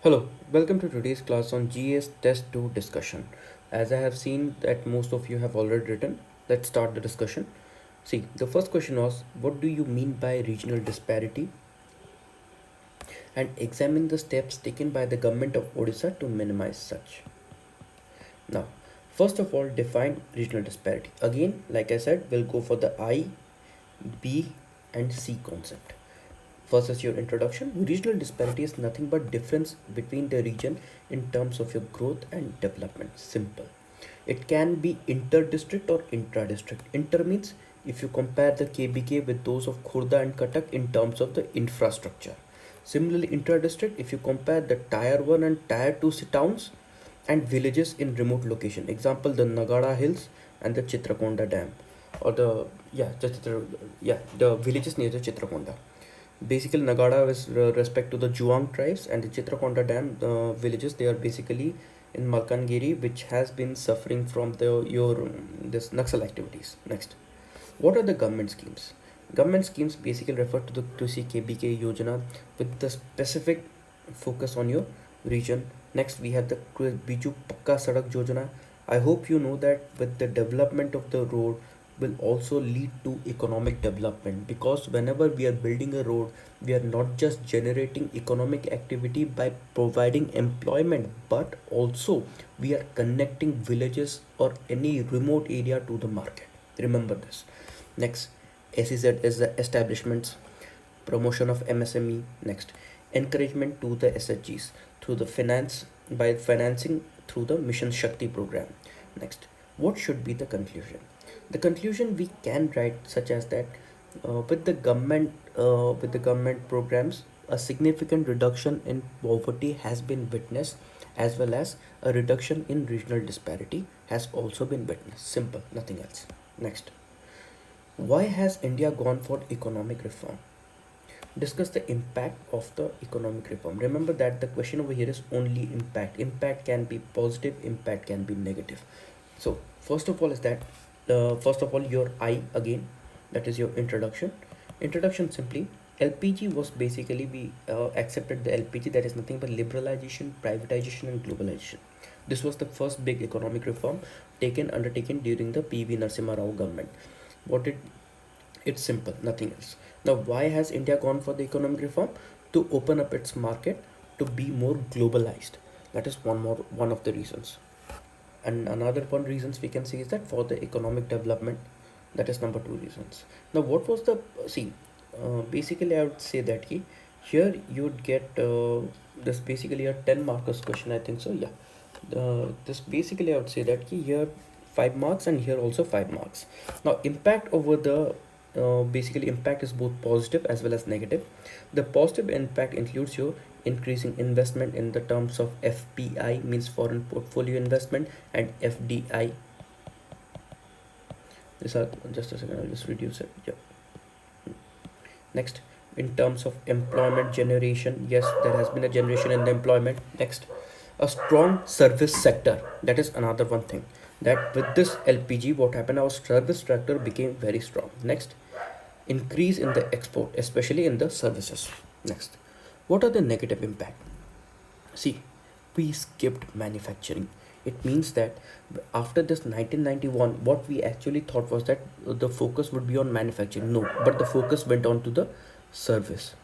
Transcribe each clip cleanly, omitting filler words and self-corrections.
Hello, welcome to today's class on GS Test 2 discussion. As I have seen that most of you have already written, let's start the discussion. See, the first question was, what do you mean by regional disparity? And examine the steps taken by the government of Odisha to minimize such. Now, first of all, define regional disparity. Again, like I said, we'll go for the I, B, and C concept. First is your introduction. Regional disparity is nothing but difference between the region in terms of your growth and development. Simple. It can be inter-district or intra-district. Inter means if you compare the KBK with those of Khurda and Cuttack in terms of the infrastructure. Similarly, intra-district if you compare the tier 1 and tier 2 towns and villages in remote location. Example, the Nagada Hills and the Chitrakonda Dam, or the villages near the Chitrakonda. Basically, Nagada is respect to the Juang tribes, and the Chitrakonda Dam villages. They are basically in Malkangiri, which has been suffering from the your this Naxal activities. Next, what are the government schemes? Government schemes basically refer to the Krishi KBK Yojana with the specific focus on your region. Next, we have the Biju Pakka Sadak Yojana. I hope you know that with the development of the road will also lead to economic development, because whenever we are building a road, we are not just generating economic activity by providing employment, but also we are connecting villages or any remote area to the market. Remember this. Next, SEZ is the establishments, promotion of MSME. Next, encouragement to the SHGs through the finance by financing through the Mission Shakti program. Next, what should be the conclusion? The conclusion we can write such as that with the government programs, a significant reduction in poverty has been witnessed, as well as a reduction in regional disparity has also been witnessed. Simple, nothing else. Next, why has India gone for economic reform? Discuss the impact of the economic reform. Remember that the question over here is only impact. Impact can be positive, impact can be negative. So first of all is that first of all your I again, that is your introduction. Introduction simply, LPG was basically we accepted the LPG, that is nothing but liberalization, privatization, and globalization. This was the first big economic reform undertaken during the PV Narasimha Rao government. What it It's simple, nothing else. Now, why has India gone for the economic reform? To open up its market to be more globalized. That is one of the reasons. And another one reasons we can see is that for the economic development, that is number two reasons. Now, what was the see? Basically, I would say that here you would get this basically a 10 markers question. I think so. Yeah. This basically I would say that here 5 marks and here also 5 marks. Now, impact over the basically impact is both positive as well as negative. The positive impact includes your increasing investment in the terms of FPI, means foreign portfolio investment, and FDI. This are just a second, I'll just reduce it. Yeah. Next, in terms of employment generation, yes, there has been a generation in the employment. Next, a strong service sector. That is another one thing, that with this LPG, what happened, our service sector became very strong. Next, increase in the export, especially in the services. Next, what are the negative impact? See, we skipped manufacturing. It means that after this 1991, what we actually thought was that the focus would be on manufacturing. No, but the focus went on to the service.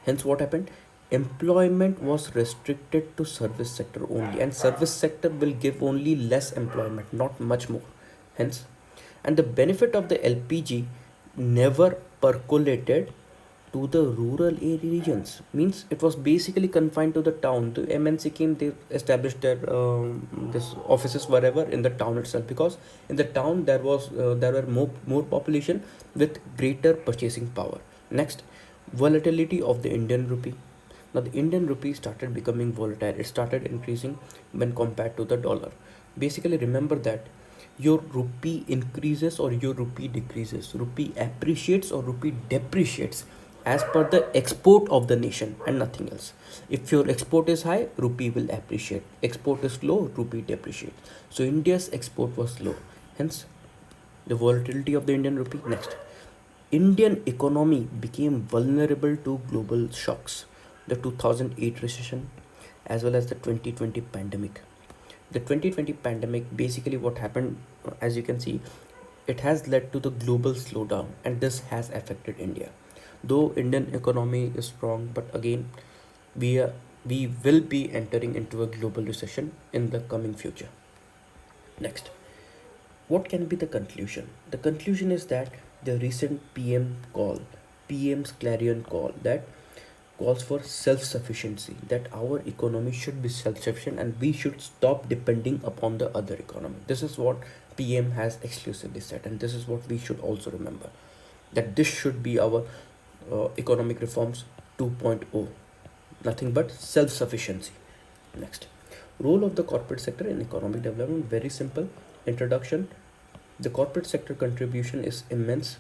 Hence, what happened? Employment was restricted to service sector only, and service sector will give only less employment, not much more. Hence, and the benefit of the LPG never percolated to the rural area regions, means it was basically confined to the town. The MNC came, they established their this offices wherever in the town itself, because in the town there were more population with greater purchasing power. Next, volatility of the Indian rupee. Now the Indian rupee started becoming volatile, it started increasing when compared to the dollar. Basically, remember that your rupee increases or your rupee decreases, rupee appreciates or rupee depreciates as per the export of the nation and nothing else. If your export is high, rupee will appreciate. Export is low, rupee depreciate. So India's export was low, hence the volatility of the Indian rupee. Next, Indian economy became vulnerable to global shocks. The 2008 recession, as well as the 2020 pandemic. The 2020 pandemic, basically what happened, as you can see, it has led to the global slowdown, and this has affected India. Though Indian economy is strong, but again, we are, we will be entering into a global recession in the coming future. Next, what can be the conclusion? The conclusion is that the recent PM's clarion call, that calls for self-sufficiency, that our economy should be self-sufficient and we should stop depending upon the other economy. This is what PM has exclusively said, and this is what we should also remember, that this should be our economic reforms 2.0, nothing but self-sufficiency. Next, role of the corporate sector in economic development, very simple. Introduction: the corporate sector contribution is immense.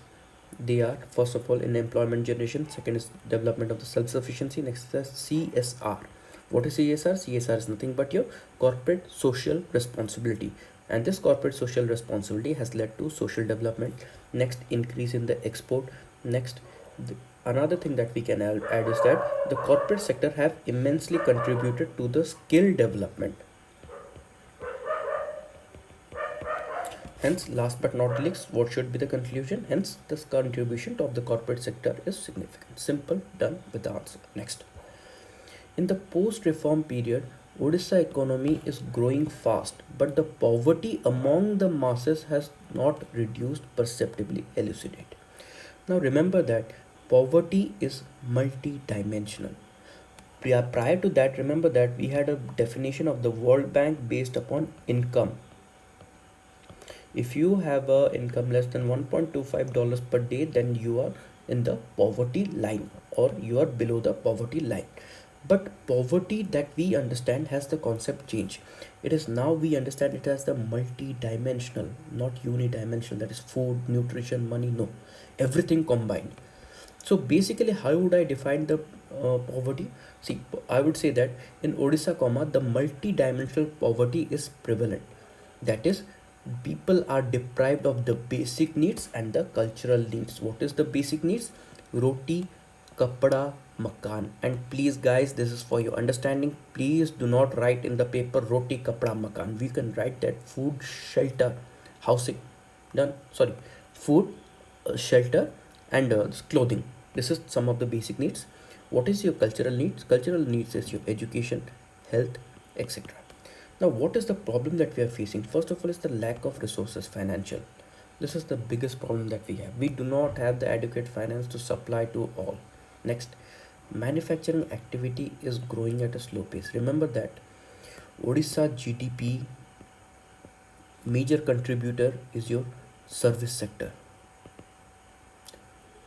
They are, first of all, in employment generation, second is development of the self-sufficiency, next is CSR. What is CSR? CSR is nothing but your corporate social responsibility, and this corporate social responsibility has led to social development. Next, increase in the export. Next, another thing that we can add is that the corporate sector have immensely contributed to the skill development. Hence, last but not least, what should be the conclusion? Hence, this contribution of the corporate sector is significant. Simple, done with the answer. Next, in the post-reform period, Odisha economy is growing fast, but the poverty among the masses has not reduced perceptibly. Elucidate. Now remember that poverty is multi-dimensional. Prior to that, remember that we had a definition of the World Bank based upon income. If you have a income less than $1.25 per day, then you are in the poverty line, or you are below the poverty line. But poverty that we understand has the concept change. It is now we understand it as the multi-dimensional, not unidimensional, that is food, nutrition, money. No, everything combined. So basically, how would I define the poverty? See, I would say that in Odisha, the multi-dimensional poverty is prevalent. That is, people are deprived of the basic needs and the cultural needs. What is the basic needs? Roti, kapda, makan. And please guys, this is for your understanding, please do not write in the paper roti, kapda, makan. We can write that food, shelter, housing. Done. Sorry, food, shelter, and clothing. This is some of the basic needs. What is your cultural needs? Cultural needs is your education, health, etc. Now, what is the problem that we are facing? First of all, is the lack of resources, financial. This is the biggest problem that we have. We do not have the adequate finance to supply to all. Next, manufacturing activity is growing at a slow pace. Remember that Odisha GDP major contributor is your service sector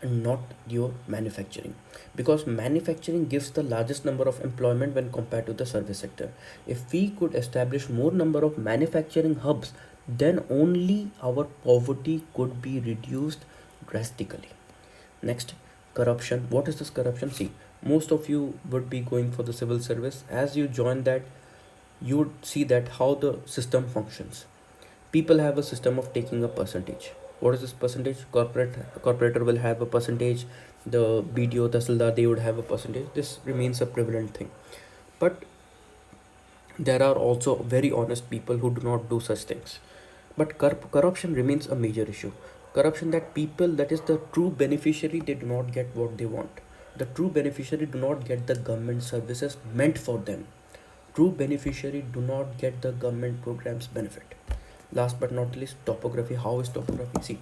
and not your manufacturing, because manufacturing gives the largest number of employment when compared to the service sector. If we could establish more number of manufacturing hubs, then only our poverty could be reduced drastically. Next, corruption. What is this corruption? See, most of you would be going for the civil service. As you join that, you would see that how the system functions. People have a system of taking a percentage. What is this percentage? Corporator will have a percentage, the BDO, Tahsildar, they would have a percentage. This remains a prevalent thing. But there are also very honest people who do not do such things. But corruption remains a major issue. Corruption, that people, that is the true beneficiary, they do not get what they want. The true beneficiary do not get the government services meant for them. True beneficiary do not get the government programs benefit. Last but not least, topography. How is topography? See,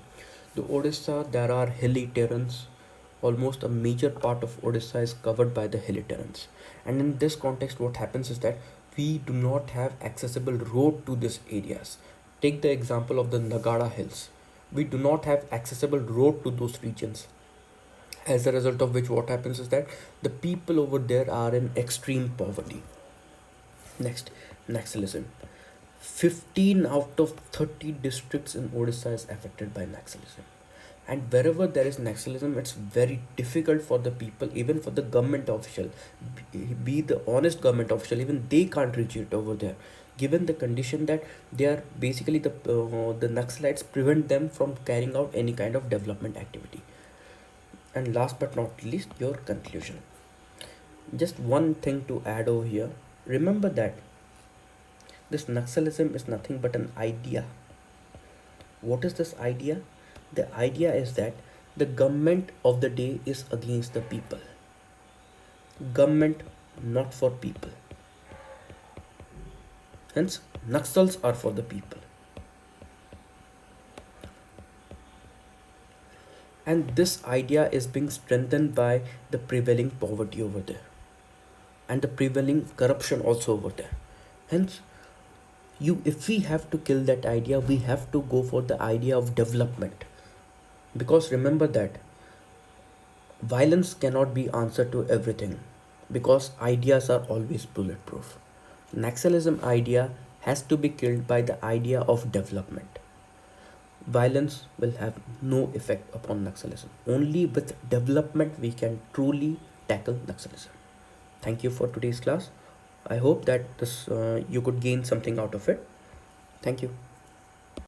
the Odisha, there are hilly terrains. Almost a major part of Odisha is covered by the hilly terrains. And in this context, what happens is that we do not have accessible road to these areas. Take the example of the Nagada Hills. We do not have accessible road to those regions. As a result of which, what happens is that the people over there are in extreme poverty. Next, Naxalism. 15 out of 30 districts in Odisha is affected by Naxalism. And wherever there is Naxalism, it's very difficult for the people, even for the government official, be the honest government official, even they can't reach it over there, given the condition that they are basically the Naxalites prevent them from carrying out any kind of development activity. And last but not least, your conclusion. Just one thing to add over here. Remember that this Naxalism is nothing but an idea. What is this idea? The idea is that the government of the day is against the people. Government not for people. Hence, Naxals are for the people. And this idea is being strengthened by the prevailing poverty over there and the prevailing corruption also over there. Hence, if we have to kill that idea, we have to go for the idea of development. Because remember that violence cannot be answer to everything because ideas are always bulletproof. Naxalism idea has to be killed by the idea of development. Violence will have no effect upon Naxalism. Only with development we can truly tackle Naxalism. Thank you for today's class. I hope that this you could gain something out of it. Thank you.